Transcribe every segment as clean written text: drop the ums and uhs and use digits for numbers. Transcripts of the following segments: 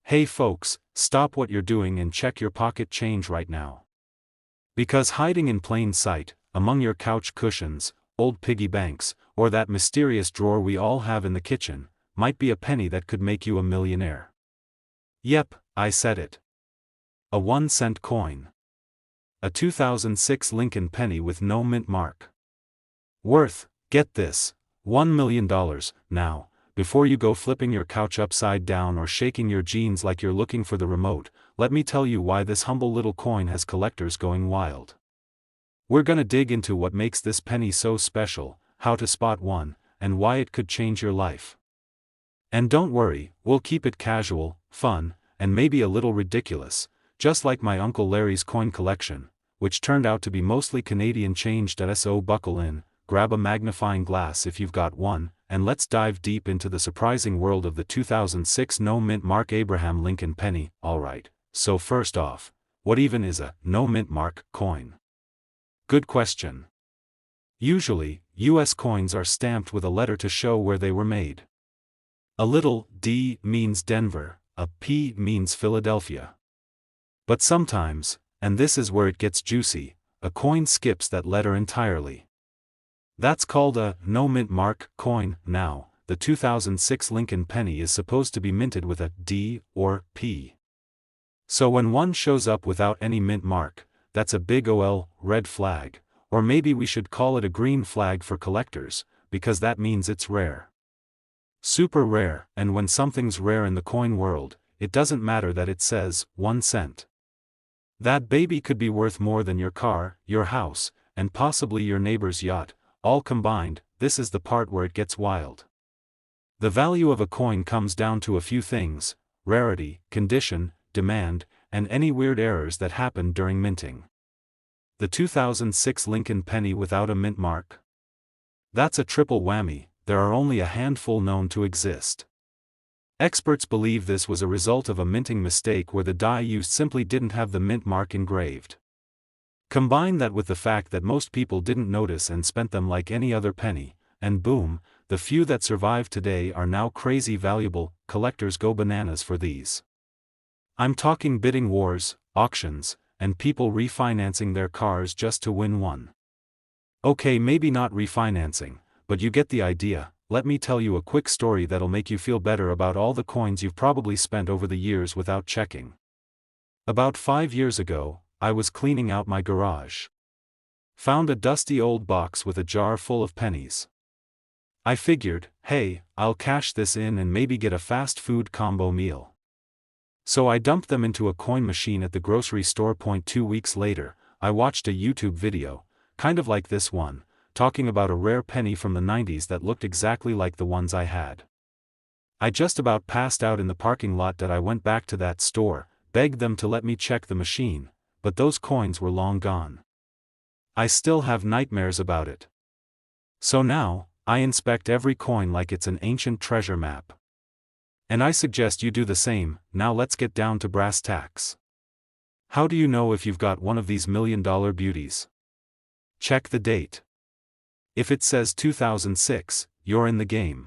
Hey folks, stop what you're doing and check your pocket change right now. Because hiding in plain sight, among your couch cushions, old piggy banks, or that mysterious drawer we all have in the kitchen, might be a penny that could make you a millionaire. Yep, I said it. A 1-cent coin. A 2006 Lincoln penny with no mint mark. Worth, get this, $1 million. Now, before you go flipping your couch upside down or shaking your jeans like you're looking for the remote, let me tell you why this humble little coin has collectors going wild. We're gonna dig into what makes this penny so special, how to spot one, and why it could change your life. And don't worry, we'll keep it casual, fun, and maybe a little ridiculous, just like my Uncle Larry's coin collection, which turned out to be mostly Canadian change. So buckle in, grab a magnifying glass if you've got one, and let's dive deep into the surprising world of the 2006 no mint mark Abraham Lincoln penny. Alright, so first off, what even is a no mint mark coin? Good question. Usually, US coins are stamped with a letter to show where they were made. A little D means Denver, a P means Philadelphia. But sometimes, and this is where it gets juicy, a coin skips that letter entirely. That's called a no mint mark coin. Now, the 2006 Lincoln penny is supposed to be minted with a D or P. So when one shows up without any mint mark, that's a big ol' red flag, or maybe we should call it a green flag for collectors, because that means it's rare. Super rare, and when something's rare in the coin world, it doesn't matter that it says 1 cent. That baby could be worth more than your car, your house, and possibly your neighbor's yacht, all combined. This is the part where it gets wild. The value of a coin comes down to a few things: rarity, condition, demand, and any weird errors that happened during minting. The 2006 Lincoln penny without a mint mark? That's a triple whammy. There are only a handful known to exist. Experts believe this was a result of a minting mistake where the die used simply didn't have the mint mark engraved. Combine that with the fact that most people didn't notice and spent them like any other penny, and boom, the few that survive today are now crazy valuable. Collectors go bananas for these. I'm talking bidding wars, auctions, and people refinancing their cars just to win one. Okay, maybe not refinancing, but you get the idea. Let me tell you a quick story that'll make you feel better about all the coins you've probably spent over the years without checking. About 5 years ago, I was cleaning out my garage. Found a dusty old box with a jar full of pennies. I figured, hey, I'll cash this in and maybe get a fast food combo meal. So I dumped them into a coin machine at the grocery store. 2 weeks later, I watched a YouTube video, kind of like this one, talking about a rare penny from the 90s that looked exactly like the ones I had. I just about passed out in the parking lot that I went back to that store, begged them to let me check the machine, but those coins were long gone. I still have nightmares about it. So now, I inspect every coin like it's an ancient treasure map. And I suggest you do the same. Now let's get down to brass tacks. How do you know if you've got one of these million-dollar beauties? Check the date. If it says 2006, you're in the game.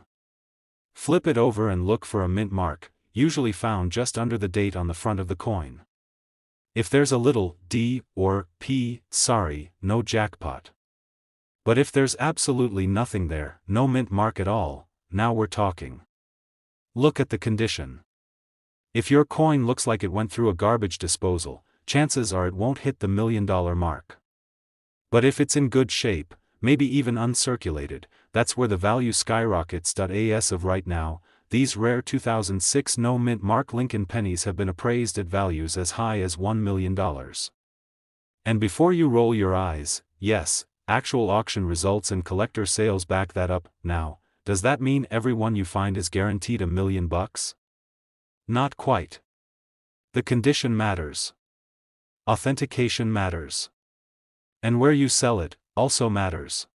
Flip it over and look for a mint mark, usually found just under the date on the front of the coin. If there's a little D or P, sorry, no jackpot. But if there's absolutely nothing there, no mint mark at all, now we're talking. Look at the condition. If your coin looks like it went through a garbage disposal, chances are it won't hit the $1 million mark. But if it's in good shape, maybe even uncirculated, that's where the value skyrockets. As of right now, these rare 2006 no mint mark Lincoln pennies have been appraised at values as high as $1 million. And before you roll your eyes, yes, actual auction results and collector sales back that up. Now, does that mean everyone you find is guaranteed $1 million? Not quite. The condition matters. Authentication matters. And where you sell it also matters.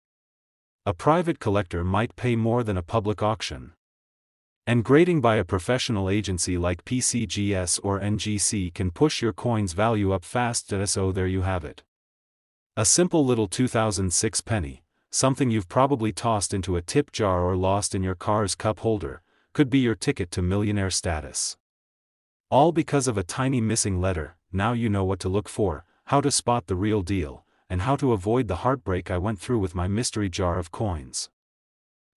A private collector might pay more than a public auction. And grading by a professional agency like PCGS or NGC can push your coin's value up fast. So there you have it. A simple little 2006 penny, something you've probably tossed into a tip jar or lost in your car's cup holder, could be your ticket to millionaire status. All because of a tiny missing letter. Now you know what to look for, how to spot the real deal, and how to avoid the heartbreak I went through with my mystery jar of coins.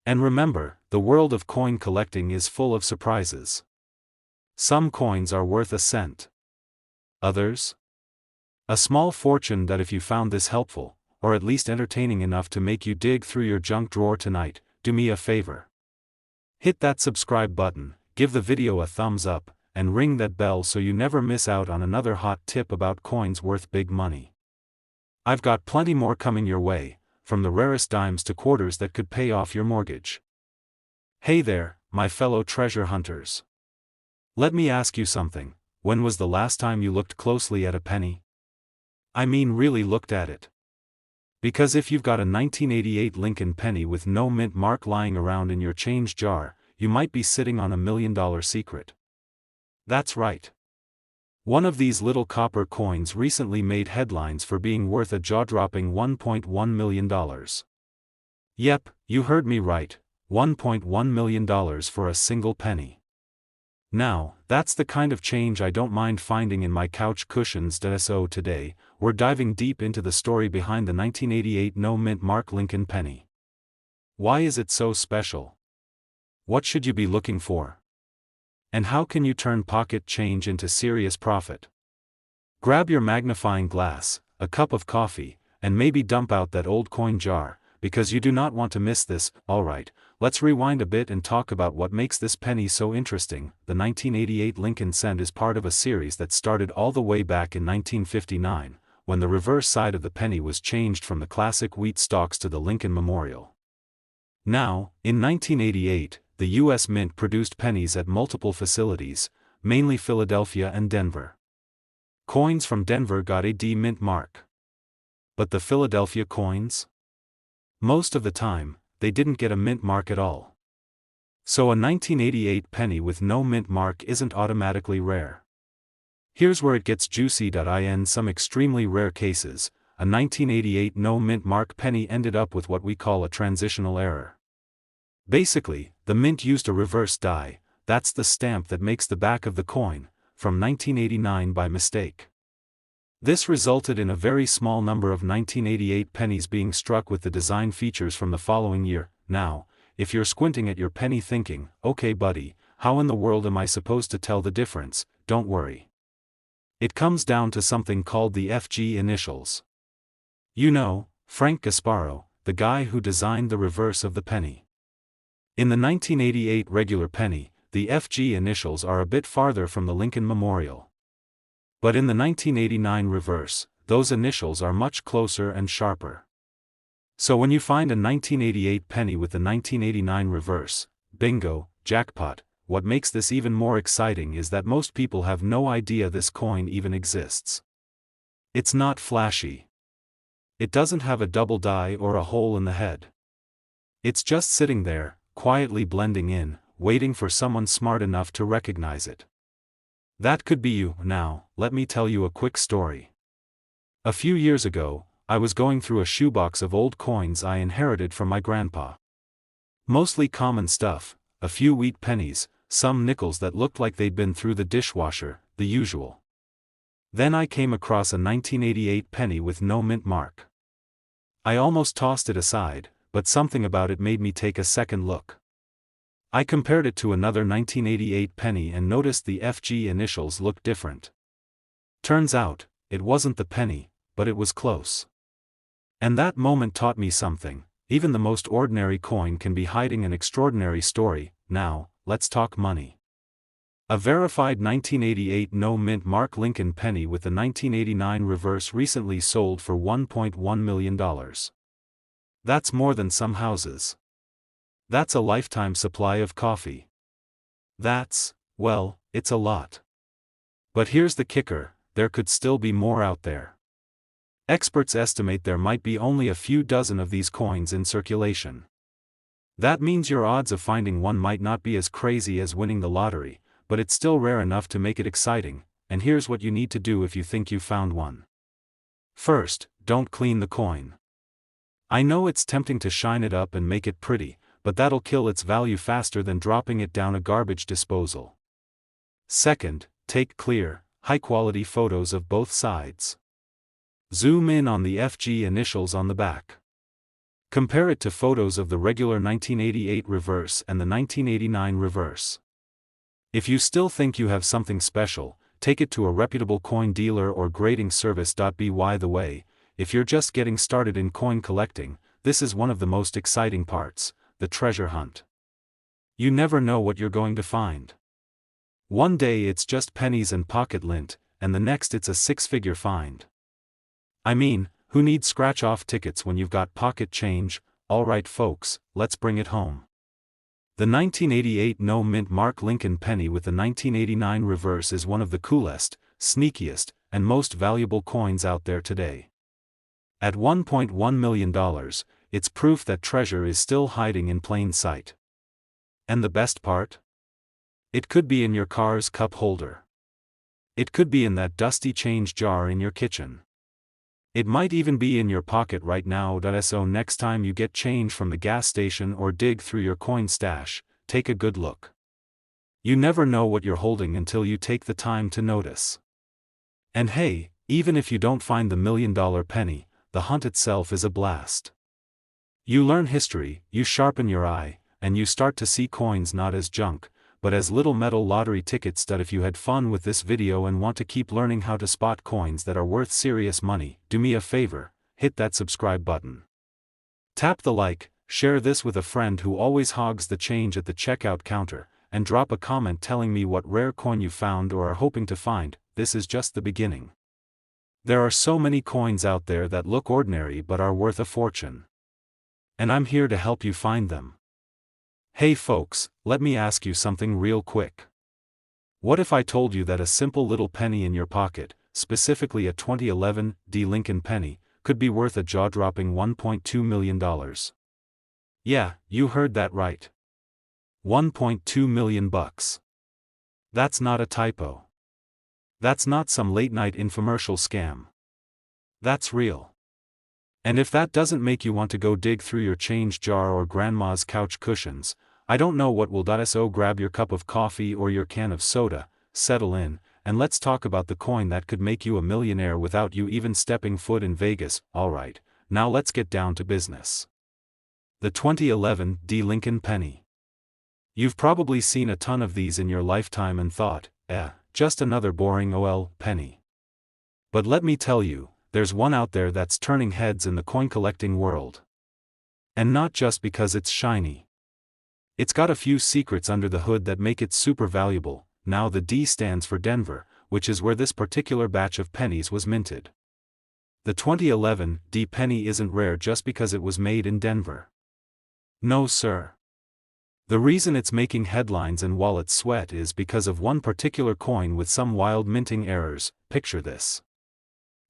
And remember, the world of coin collecting is full of surprises. Some coins are worth a cent. Others? A small fortune. That if you found this helpful, or at least entertaining enough to make you dig through your junk drawer tonight, do me a favor. Hit that subscribe button, give the video a thumbs up, and ring that bell so you never miss out on another hot tip about coins worth big money. I've got plenty more coming your way, from the rarest dimes to quarters that could pay off your mortgage. Hey there, my fellow treasure hunters. Let me ask you something. When was the last time you looked closely at a penny? I mean really looked at it. Because if you've got a 1988 Lincoln penny with no mint mark lying around in your change jar, you might be sitting on $1 million secret. That's right. One of these little copper coins recently made headlines for being worth a jaw-dropping $1.1 million. Yep, you heard me right, $1.1 million for a single penny. Now, that's the kind of change I don't mind finding in my couch cushions. So today, we're diving deep into the story behind the 1988 no mint mark Lincoln penny. Why is it so special? What should you be looking for? And how can you turn pocket change into serious profit? Grab your magnifying glass, a cup of coffee, and maybe dump out that old coin jar, because you do not want to miss this. Alright, let's rewind a bit and talk about what makes this penny so interesting. The 1988 Lincoln cent is part of a series that started all the way back in 1959, when the reverse side of the penny was changed from the classic wheat stalks to the Lincoln Memorial. Now, in 1988, the U.S. Mint produced pennies at multiple facilities, mainly Philadelphia and Denver. Coins from Denver got a D mint mark. But the Philadelphia coins? Most of the time, they didn't get a mint mark at all. So a 1988 penny with no mint mark isn't automatically rare. Here's where it gets juicy. In some extremely rare cases, a 1988 no mint mark penny ended up with what we call a transitional error. Basically, the mint used a reverse die, that's the stamp that makes the back of the coin, from 1989 by mistake. This resulted in a very small number of 1988 pennies being struck with the design features from the following year. Now, if you're squinting at your penny thinking, okay buddy, how in the world am I supposed to tell the difference? Don't worry. It comes down to something called the FG initials. You know, Frank Gasparo, the guy who designed the reverse of the penny. In the 1988 regular penny, the FG initials are a bit farther from the Lincoln Memorial. But in the 1989 reverse, those initials are much closer and sharper. So when you find a 1988 penny with the 1989 reverse, bingo, jackpot. What makes this even more exciting is that most people have no idea this coin even exists. It's not flashy. It doesn't have a double die or a hole in the head. It's just sitting there, quietly blending in, waiting for someone smart enough to recognize it. That could be you. Now, let me tell you a quick story. A few years ago, I was going through a shoebox of old coins I inherited from my grandpa. Mostly common stuff, a few wheat pennies, some nickels that looked like they'd been through the dishwasher, the usual. Then I came across a 1988 penny with no mint mark. I almost tossed it aside, but something about it made me take a second look. I compared it to another 1988 penny and noticed the FG initials looked different. Turns out, it wasn't the penny, but it was close. And that moment taught me something. Even the most ordinary coin can be hiding an extraordinary story. Now, let's talk money. A verified 1988 no mint mark Lincoln penny with the 1989 reverse recently sold for $1.1 million. That's more than some houses. That's a lifetime supply of coffee. That's, well, it's a lot. But here's the kicker, there could still be more out there. Experts estimate there might be only a few dozen of these coins in circulation. That means your odds of finding one might not be as crazy as winning the lottery, but it's still rare enough to make it exciting, and here's what you need to do if you think you found one. First, don't clean the coin. I know it's tempting to shine it up and make it pretty, but that'll kill its value faster than dropping it down a garbage disposal. Second, take clear, high-quality photos of both sides. Zoom in on the FG initials on the back. Compare it to photos of the regular 1988 reverse and the 1989 reverse. If you still think you have something special, take it to a reputable coin dealer or grading service. By the way, if you're just getting started in coin collecting, this is one of the most exciting parts, the treasure hunt. You never know what you're going to find. One day it's just pennies and pocket lint, and the next it's a six-figure find. I mean, who needs scratch-off tickets when you've got pocket change? Alright folks, let's bring it home. The 1988 no-mint Mark Lincoln penny with the 1989 reverse is one of the coolest, sneakiest, and most valuable coins out there today. At $1.1 million, it's proof that treasure is still hiding in plain sight. And the best part? It could be in your car's cup holder. It could be in that dusty change jar in your kitchen. It might even be in your pocket right now. So next time you get change from the gas station or dig through your coin stash, take a good look. You never know what you're holding until you take the time to notice. And hey, even if you don't find the $1 million penny, the hunt itself is a blast. You learn history, you sharpen your eye, and you start to see coins not as junk, but as little metal lottery tickets. If you had fun with this video and want to keep learning how to spot coins that are worth serious money, do me a favor, hit that subscribe button. Tap the like, share this with a friend who always hogs the change at the checkout counter, and drop a comment telling me what rare coin you found or are hoping to find. This is just the beginning. There are so many coins out there that look ordinary but are worth a fortune. And I'm here to help you find them. Hey folks, let me ask you something real quick. What if I told you that a simple little penny in your pocket, specifically a 2011 Lincoln penny, could be worth a jaw-dropping $1.2 million? Yeah, you heard that right. 1.2 million bucks. That's not a typo. That's not some late-night infomercial scam. That's real. And if that doesn't make you want to go dig through your change jar or grandma's couch cushions, I don't know what will. So grab your cup of coffee or your can of soda, settle in, and let's talk about the coin that could make you a millionaire without you even stepping foot in Vegas. Alright, now let's get down to business. The 2011 Lincoln penny. You've probably seen a ton of these in your lifetime and thought, just another boring penny. But let me tell you, there's one out there that's turning heads in the coin collecting world. And not just because it's shiny. It's got a few secrets under the hood that make it super valuable. Now the D stands for Denver, which is where this particular batch of pennies was minted. The 2011 D penny isn't rare just because it was made in Denver. No sir. The reason it's making headlines and wallet sweat is because of one particular coin with some wild minting errors. Picture this.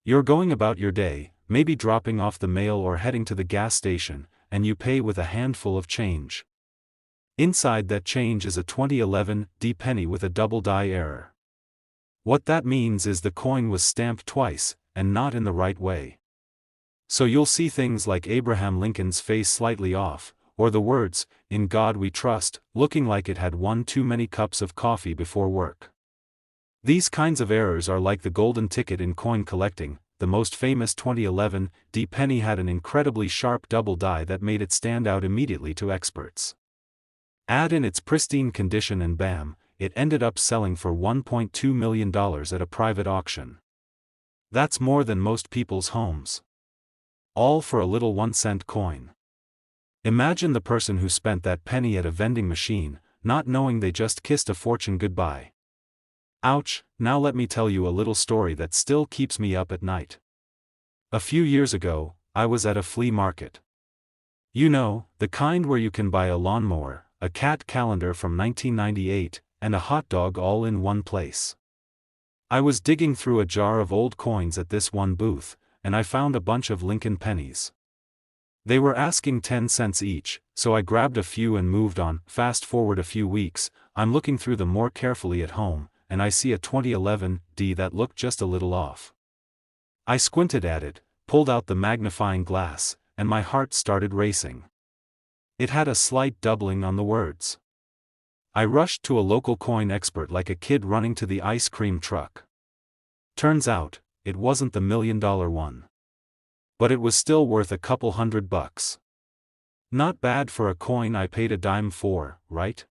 You're going about your day, maybe dropping off the mail or heading to the gas station, and you pay with a handful of change. Inside that change is a 2011 D penny with a double die error. What that means is the coin was stamped twice, and not in the right way. So you'll see things like Abraham Lincoln's face slightly off, or the words, "In God We Trust," looking like it had one too many cups of coffee before work. These kinds of errors are like the golden ticket in coin collecting. The most famous 2011 D penny had an incredibly sharp double die that made it stand out immediately to experts. Add in its pristine condition and bam, it ended up selling for $1.2 million at a private auction. That's more than most people's homes. All for a little 1-cent coin. Imagine the person who spent that penny at a vending machine, not knowing they just kissed a fortune goodbye. Ouch. Now let me tell you a little story that still keeps me up at night. A few years ago, I was at a flea market. You know, the kind where you can buy a lawnmower, a cat calendar from 1998, and a hot dog all in one place. I was digging through a jar of old coins at this one booth, and I found a bunch of Lincoln pennies. They were asking 10 cents each, so I grabbed a few and moved on. Fast forward a few weeks, I'm looking through them more carefully at home, and I see a 2011 D that looked just a little off. I squinted at it, pulled out the magnifying glass, and my heart started racing. It had a slight doubling on the words. I rushed to a local coin expert like a kid running to the ice cream truck. Turns out, it wasn't the $1 million one. But it was still worth a couple $100. Not bad for a coin I paid a dime for, right?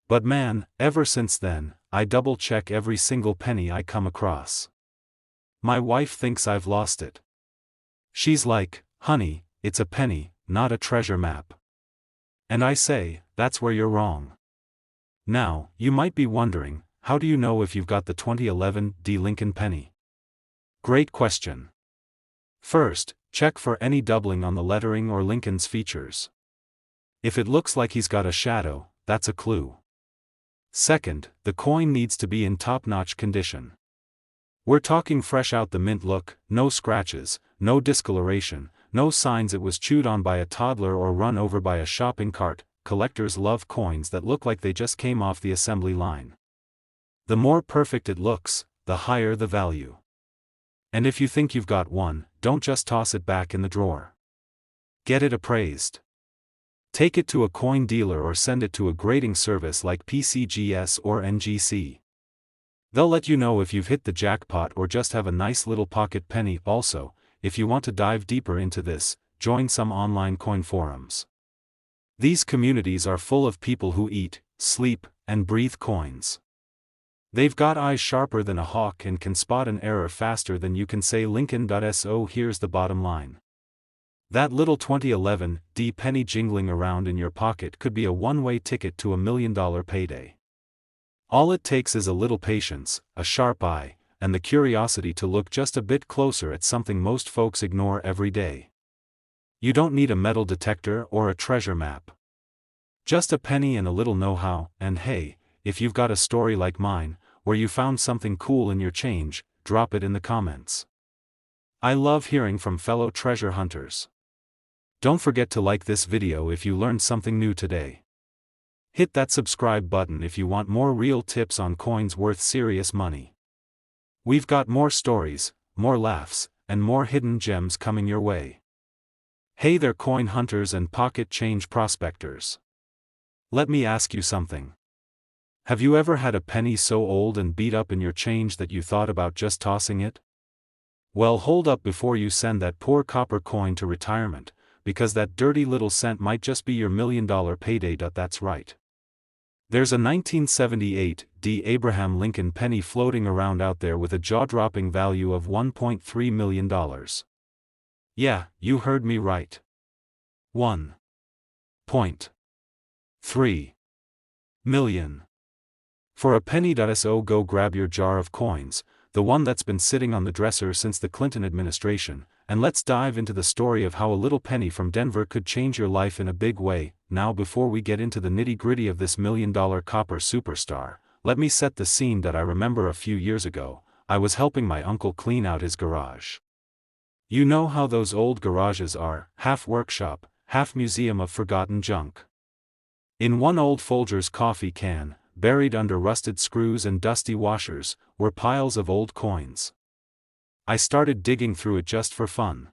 But man, ever since then, I double-check every single penny I come across. My wife thinks I've lost it. She's like, honey, it's a penny, not a treasure map. And I say, that's where you're wrong. Now, you might be wondering, how do you know if you've got the 2011 D. Lincoln penny? Great question. First, check for any doubling on the lettering or Lincoln's features. If it looks like he's got a shadow, that's a clue. Second, the coin needs to be in top-notch condition. We're talking fresh out the mint look, no scratches, no discoloration, no signs it was chewed on by a toddler or run over by a shopping cart. Collectors love coins that look like they just came off the assembly line. The more perfect it looks, the higher the value. And if you think you've got one, don't just toss it back in the drawer. Get it appraised. Take it to a coin dealer or send it to a grading service like PCGS or NGC. They'll let you know if you've hit the jackpot or just have a nice little pocket penny. Also, if you want to dive deeper into this, join some online coin forums. These communities are full of people who eat, sleep, and breathe coins. They've got eyes sharper than a hawk and can spot an error faster than you can say Lincoln.so. Here's the bottom line. That little 2011 D penny jingling around in your pocket could be a one-way ticket to $1 million payday. All it takes is a little patience, a sharp eye, and the curiosity to look just a bit closer at something most folks ignore every day. You don't need a metal detector or a treasure map. Just a penny and a little know-how, and hey, if you've got a story like mine, where you found something cool in your change, drop it in the comments. I love hearing from fellow treasure hunters. Don't forget to like this video if you learned something new today. Hit that subscribe button if you want more real tips on coins worth serious money. We've got more stories, more laughs, and more hidden gems coming your way. Hey there coin hunters and pocket change prospectors. Let me ask you something. Have you ever had a penny so old and beat up in your change that you thought about just tossing it? Well, hold up before you send that poor copper coin to retirement, because that dirty little cent might just be your $1 million payday. That's right. There's a 1978 D. Abraham Lincoln penny floating around out there with a jaw-dropping value of $1.3 million. Yeah, you heard me right. 1.3 million. For a penny.so, go grab your jar of coins, the one that's been sitting on the dresser since the Clinton administration, and let's dive into the story of how a little penny from Denver could change your life in a big way. Now, before we get into the nitty-gritty of this $1 million copper superstar, let me set the scene. That I remember a few years ago, I was helping my uncle clean out his garage. You know how those old garages are, half workshop, half museum of forgotten junk. In one old Folgers coffee can, buried under rusted screws and dusty washers, were piles of old coins. I started digging through it just for fun.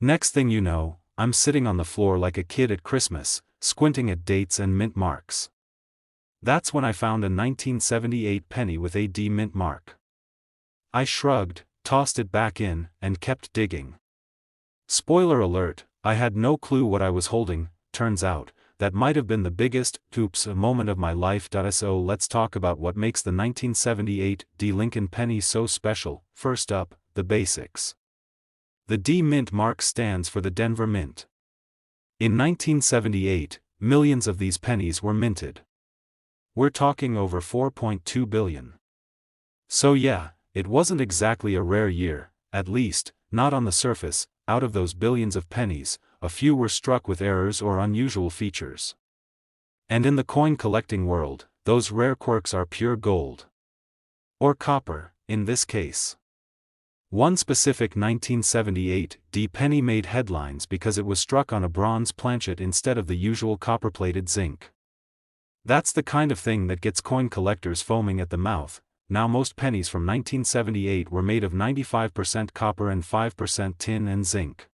Next thing you know, I'm sitting on the floor like a kid at Christmas, squinting at dates and mint marks. That's when I found a 1978 penny with a D mint mark. I shrugged, tossed it back in, and kept digging. Spoiler alert, I had no clue what I was holding. Turns out, that might have been the biggest oops moment of my life. So let's talk about what makes the 1978 D. Lincoln penny so special. First up, the basics. The D mint mark stands for the Denver Mint. In 1978, millions of these pennies were minted. We're talking over 4.2 billion. So yeah, it wasn't exactly a rare year, at least, not on the surface. Out of those billions of pennies, a few were struck with errors or unusual features. And in the coin collecting world, those rare quirks are pure gold. Or copper, in this case. One specific 1978 D penny made headlines because it was struck on a bronze planchet instead of the usual copper-plated zinc. That's the kind of thing that gets coin collectors foaming at the mouth. Now, most pennies from 1978 were made of 95% copper and 5% tin and zinc.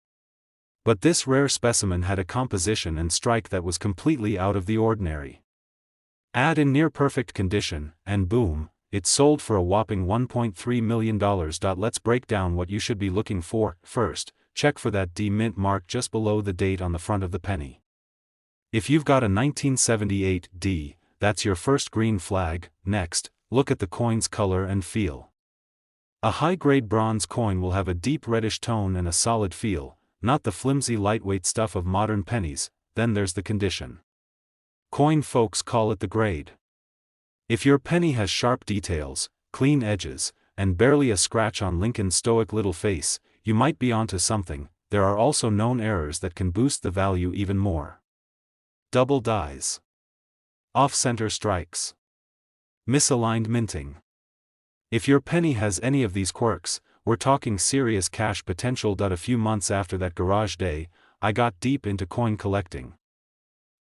But this rare specimen had a composition and strike that was completely out of the ordinary. Add in near-perfect condition, and boom, it's sold for a whopping $1.3 million. Let's break down what you should be looking for. First, check for that D mint mark just below the date on the front of the penny. If you've got a 1978 D, that's your first green flag. Next, look at the coin's color and feel. A high-grade bronze coin will have a deep reddish tone and a solid feel, not the flimsy lightweight stuff of modern pennies. Then there's the condition. Coin folks call it the grade. If your penny has sharp details, clean edges, and barely a scratch on Lincoln's stoic little face, you might be onto something. There are also known errors that can boost the value even more. Double dies. Off-center strikes. Misaligned minting. If your penny has any of these quirks, we're talking serious cash potential. A few months after that garage day, I got deep into coin collecting.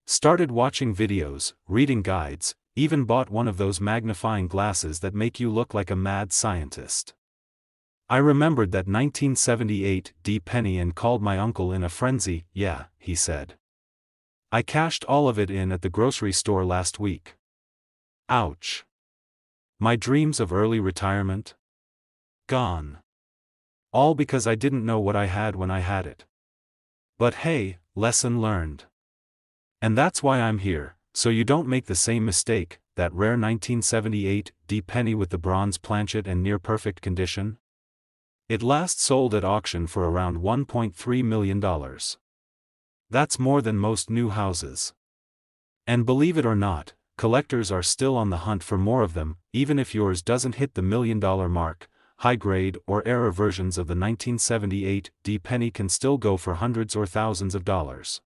Started watching videos, reading guides, even bought one of those magnifying glasses that make you look like a mad scientist. I remembered that 1978 D penny and called my uncle in a frenzy. Yeah, he said. I cashed all of it in at the grocery store last week. Ouch. My dreams of early retirement? Gone. All because I didn't know what I had when I had it. But hey, lesson learned. And that's why I'm here, so you don't make the same mistake. That rare 1978 D penny with the bronze planchet and near-perfect condition? It last sold at auction for around $1.3 million. That's more than most new houses. And believe it or not, collectors are still on the hunt for more of them. Even if yours doesn't hit the $1 million mark, high-grade or error versions of the 1978 D penny can still go for hundreds or thousands of dollars.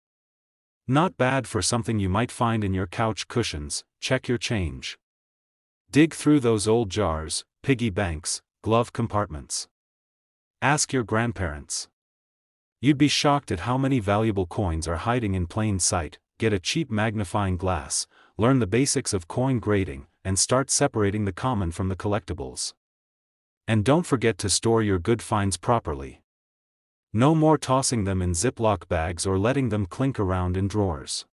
Not bad for something you might find in your couch cushions. Check your change. Dig through those old jars, piggy banks, glove compartments. Ask your grandparents. You'd be shocked at how many valuable coins are hiding in plain sight. Get a cheap magnifying glass, learn the basics of coin grading, and start separating the common from the collectibles. And don't forget to store your good finds properly. No more tossing them in Ziploc bags or letting them clink around in drawers.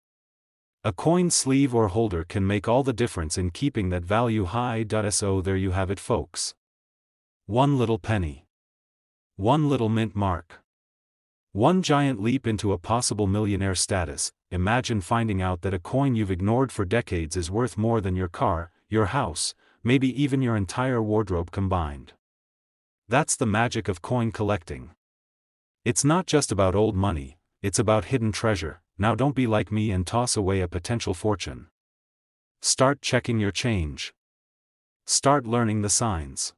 A coin sleeve or holder can make all the difference in keeping that value high. So there you have it, folks. One little penny. One little mint mark. One giant leap into a possible millionaire status. Imagine finding out that a coin you've ignored for decades is worth more than your car, your house, maybe even your entire wardrobe combined. That's the magic of coin collecting. It's not just about old money, it's about hidden treasure. Now don't be like me and toss away a potential fortune. Start checking your change. Start learning the signs.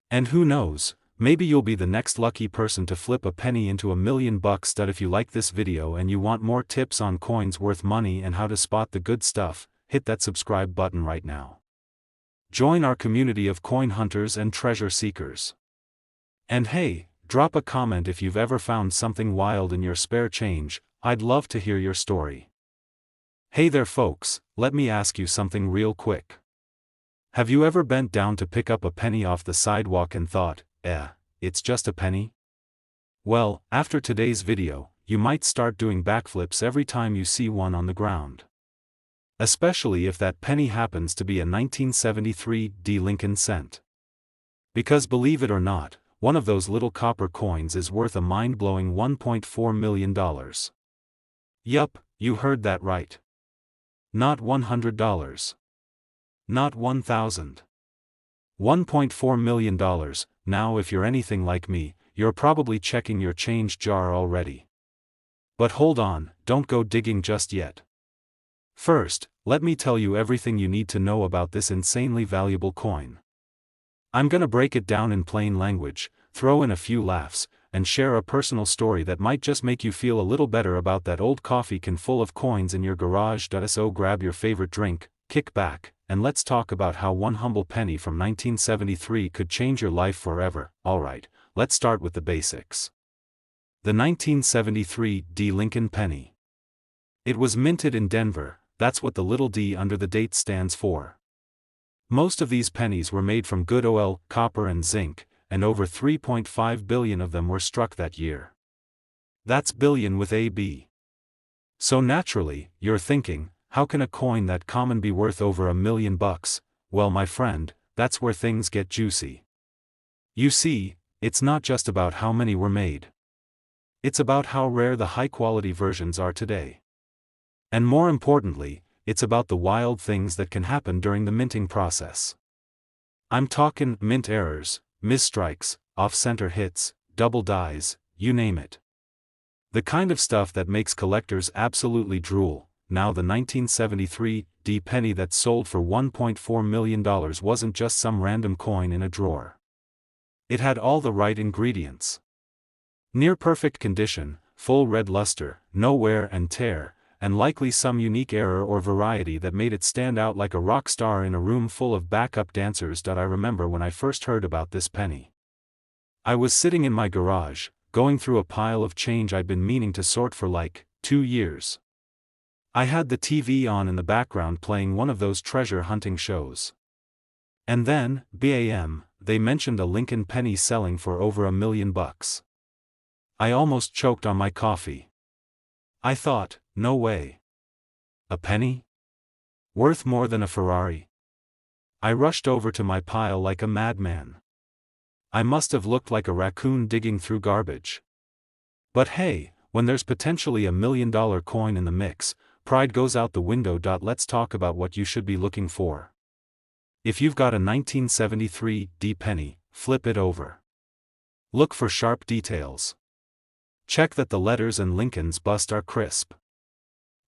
And who knows, maybe you'll be the next lucky person to flip a penny into $1 million. If you like this video and you want more tips on coins worth money and how to spot the good stuff, hit that subscribe button right now. Join our community of coin hunters and treasure seekers. And hey, drop a comment if you've ever found something wild in your spare change. I'd love to hear your story. Hey there folks, let me ask you something real quick. Have you ever bent down to pick up a penny off the sidewalk and thought, it's just a penny? Well, after today's video, you might start doing backflips every time you see one on the ground. Especially if that penny happens to be a 1973 D Lincoln cent. Because believe it or not, one of those little copper coins is worth a mind-blowing $1.4 million. Yup, you heard that right. Not $100. Not $1,000. $1.4 million. Now if you're anything like me, you're probably checking your change jar already. But hold on, don't go digging just yet. First, let me tell you everything you need to know about this insanely valuable coin. I'm gonna break it down in plain language, throw in a few laughs, and share a personal story that might just make you feel a little better about that old coffee can full of coins in your garage. So grab your favorite drink, kick back, and let's talk about how one humble penny from 1973 could change your life forever. Alright, let's start with the basics. The 1973 D Lincoln penny. It was minted in Denver. That's what the little d under the date stands for. Most of these pennies were made from good oil, copper and zinc, and over 3.5 billion of them were struck that year. That's billion with a B. So naturally, you're thinking, how can a coin that common be worth over $1 million? Well, my friend, that's where things get juicy. You see, it's not just about how many were made. It's about how rare the high-quality versions are today. And more importantly, it's about the wild things that can happen during the minting process. I'm talking mint errors, misstrikes, off-center hits, double dies, you name it. The kind of stuff that makes collectors absolutely drool. Now, the 1973 D penny that sold for $1.4 million wasn't just some random coin in a drawer. It had all the right ingredients. Near-perfect condition, full red luster, no wear and tear, and likely some unique error or variety that made it stand out like a rock star in a room full of backup dancers. I remember when I first heard about this penny. I was sitting in my garage, going through a pile of change I'd been meaning to sort for like 2 years. I had the TV on in the background playing one of those treasure hunting shows. And then, bam, they mentioned a Lincoln penny selling for over $1 million. I almost choked on my coffee. I thought, no way. A penny? Worth more than a Ferrari? I rushed over to my pile like a madman. I must have looked like a raccoon digging through garbage. But hey, when there's potentially $1 million coin in the mix, pride goes out the window. Let's talk about what you should be looking for. If you've got a 1973 D penny, flip it over. Look for sharp details. Check that the letters and Lincoln's bust are crisp.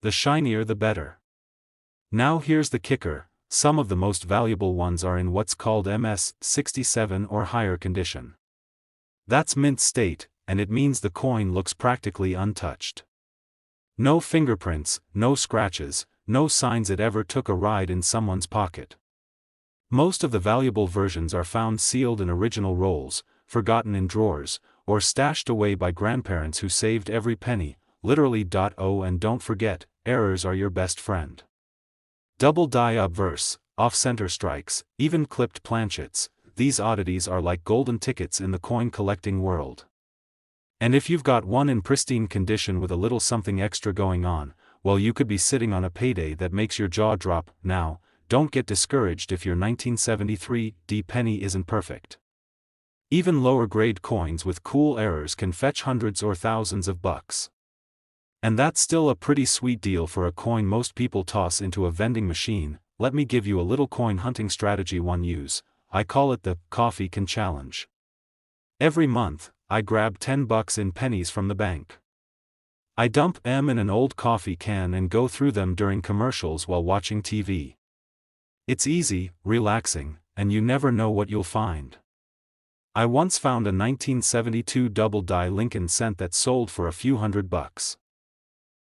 The shinier the better. Now here's the kicker, some of the most valuable ones are in what's called MS 67 or higher condition. That's mint state, and it means the coin looks practically untouched. No fingerprints, no scratches, no signs it ever took a ride in someone's pocket. Most of the valuable versions are found sealed in original rolls, forgotten in drawers, or stashed away by grandparents who saved every penny, literally. Oh, and don't forget, errors are your best friend. Double die obverse, off-center strikes, even clipped planchets, these oddities are like golden tickets in the coin collecting world. And if you've got one in pristine condition with a little something extra going on, well, you could be sitting on a payday that makes your jaw drop. Now, don't get discouraged if your 1973 D penny isn't perfect. Even lower-grade coins with cool errors can fetch hundreds or thousands of bucks. And that's still a pretty sweet deal for a coin most people toss into a vending machine. Let me give you a little coin hunting strategy one use. I call it the coffee can challenge. Every month, I grab $10 in pennies from the bank. I dump them in an old coffee can and go through them during commercials while watching TV. It's easy, relaxing, and you never know what you'll find. I once found a 1972 double-die Lincoln cent that sold for a few $100.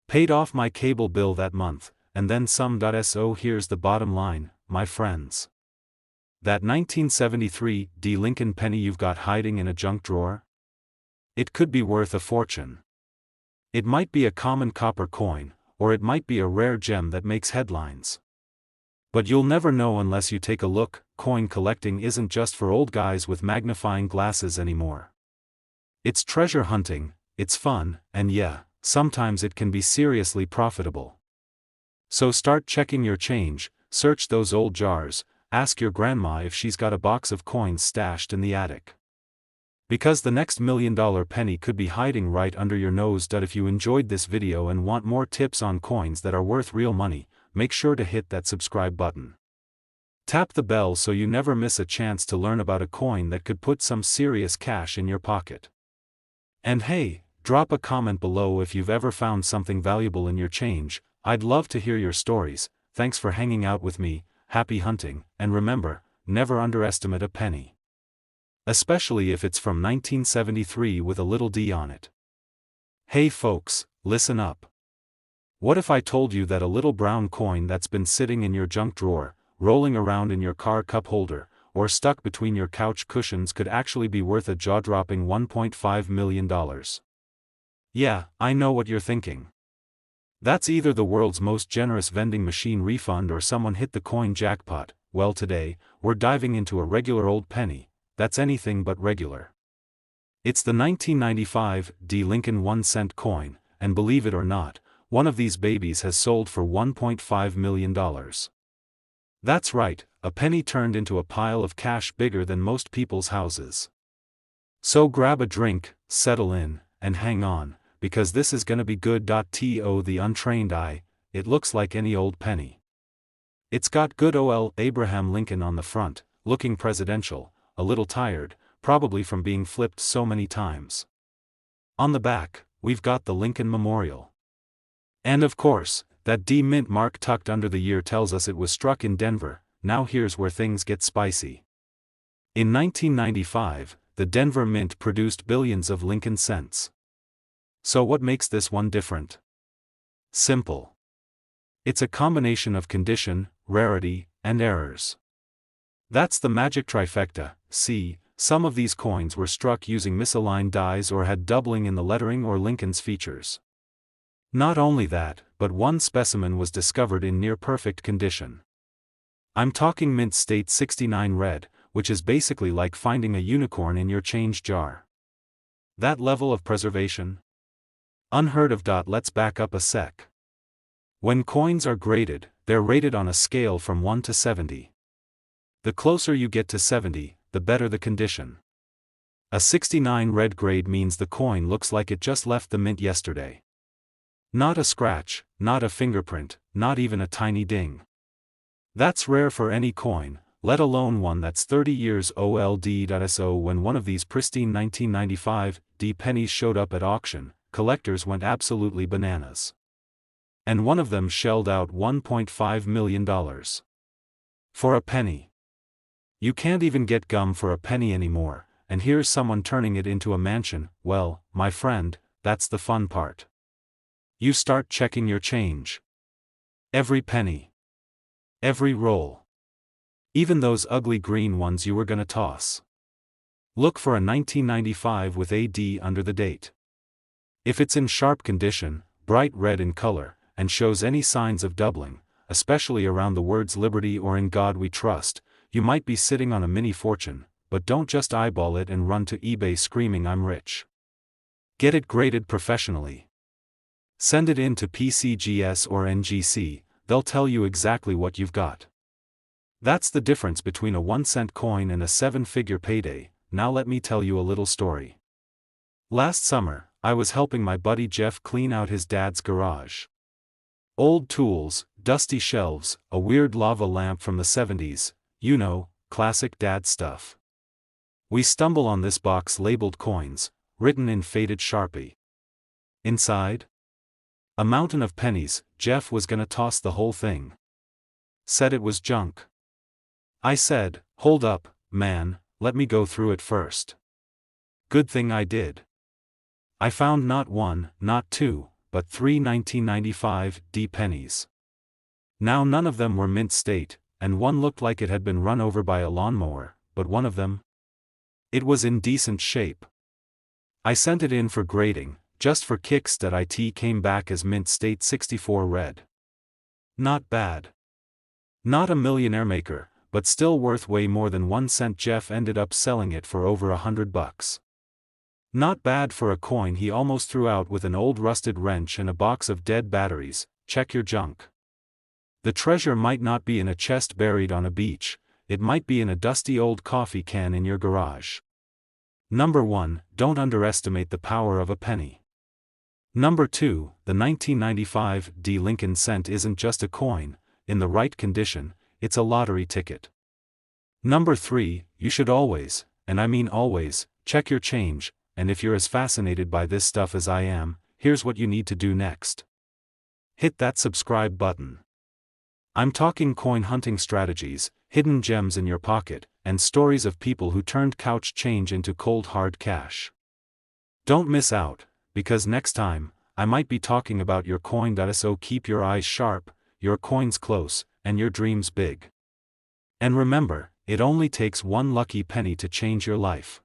Paid off my cable bill that month, and then some. So here's the bottom line, my friends. That 1973 D Lincoln penny you've got hiding in a junk drawer? It could be worth a fortune. It might be a common copper coin, or it might be a rare gem that makes headlines. But you'll never know unless you take a look. Coin collecting isn't just for old guys with magnifying glasses anymore. It's treasure hunting, it's fun, and yeah, sometimes it can be seriously profitable. So start checking your change, search those old jars, ask your grandma if she's got a box of coins stashed in the attic. Because the next $1 million penny could be hiding right under your nose. If you enjoyed this video and want more tips on coins that are worth real money, make sure to hit that subscribe button. Tap the bell so you never miss a chance to learn about a coin that could put some serious cash in your pocket. And hey, drop a comment below if you've ever found something valuable in your change. I'd love to hear your stories. Thanks for hanging out with me, happy hunting, and remember, never underestimate a penny. Especially if it's from 1973 with a little D on it. Hey folks, listen up. What if I told you that a little brown coin that's been sitting in your junk drawer, rolling around in your car cup holder, or stuck between your couch cushions could actually be worth a jaw-dropping $1.5 million? Yeah, I know what you're thinking. That's either the world's most generous vending machine refund or someone hit the coin jackpot. Well, today, we're diving into a regular old penny, that's anything but regular. It's the 1995 D Lincoln 1 cent coin, and believe it or not, one of these babies has sold for $1.5 million. That's right, a penny turned into a pile of cash bigger than most people's houses. So grab a drink, settle in, and hang on, because this is gonna be good. To the untrained eye, it looks like any old penny. It's got good old Abraham Lincoln on the front, looking presidential, a little tired, probably from being flipped so many times. On the back, we've got the Lincoln Memorial. And of course, that D mint mark tucked under the year tells us it was struck in Denver. Now here's where things get spicy. In 1995, the Denver Mint produced billions of Lincoln cents. So what makes this one different? Simple. It's a combination of condition, rarity, and errors. That's the magic trifecta. See, some of these coins were struck using misaligned dies or had doubling in the lettering or Lincoln's features. Not only that, but one specimen was discovered in near-perfect condition. I'm talking Mint State 69 red, which is basically like finding a unicorn in your change jar. That level of preservation? Unheard of. Let's back up a sec. When coins are graded, they're rated on a scale from 1 to 70. The closer you get to 70, the better the condition. A 69 red grade means the coin looks like it just left the mint yesterday. Not a scratch, not a fingerprint, not even a tiny ding. That's rare for any coin, let alone one that's 30 years old. So when one of these pristine 1995 D pennies showed up at auction, collectors went absolutely bananas. And one of them shelled out $1.5 million. For a penny. You can't even get gum for a penny anymore, and here's someone turning it into a mansion. Well, my friend, that's the fun part. You start checking your change. Every penny. Every roll. Even those ugly green ones you were gonna toss. Look for a 1995 with AD under the date. If it's in sharp condition, bright red in color, and shows any signs of doubling, especially around the words Liberty or In God We Trust, you might be sitting on a mini fortune, but don't just eyeball it and run to eBay screaming I'm rich. Get it graded professionally. Send it in to PCGS or NGC, they'll tell you exactly what you've got. That's the difference between a 1-cent coin and a 7-figure payday. Now let me tell you a little story. Last summer, I was helping my buddy Jeff clean out his dad's garage. Old tools, dusty shelves, a weird lava lamp from the 70s, you know, classic dad stuff. We stumble on this box labeled coins, written in faded Sharpie. Inside? A mountain of pennies. Jeff was gonna toss the whole thing. Said it was junk. I said, hold up, man, let me go through it first. Good thing I did. I found not one, not two, but 3 1995 D pennies. Now none of them were mint state, and one looked like it had been run over by a lawnmower, but one of them? It was in decent shape. I sent it in for grading, just for kicks. It came back as Mint State 64 red. Not bad. Not a millionaire maker, but still worth way more than 1 cent. Jeff ended up selling it for over $100. Not bad for a coin he almost threw out with an old rusted wrench and a box of dead batteries. Check your junk. The treasure might not be in a chest buried on a beach, it might be in a dusty old coffee can in your garage. Number 1, don't underestimate the power of a penny. Number 2, the 1995 D Lincoln cent isn't just a coin, in the right condition, it's a lottery ticket. Number 3, you should always, and I mean always, check your change, and if you're as fascinated by this stuff as I am, here's what you need to do next. Hit that subscribe button. I'm talking coin hunting strategies, hidden gems in your pocket, and stories of people who turned couch change into cold hard cash. Don't miss out, because next time, I might be talking about your coin. So keep your eyes sharp, your coins close, and your dreams big. And remember, it only takes one lucky penny to change your life.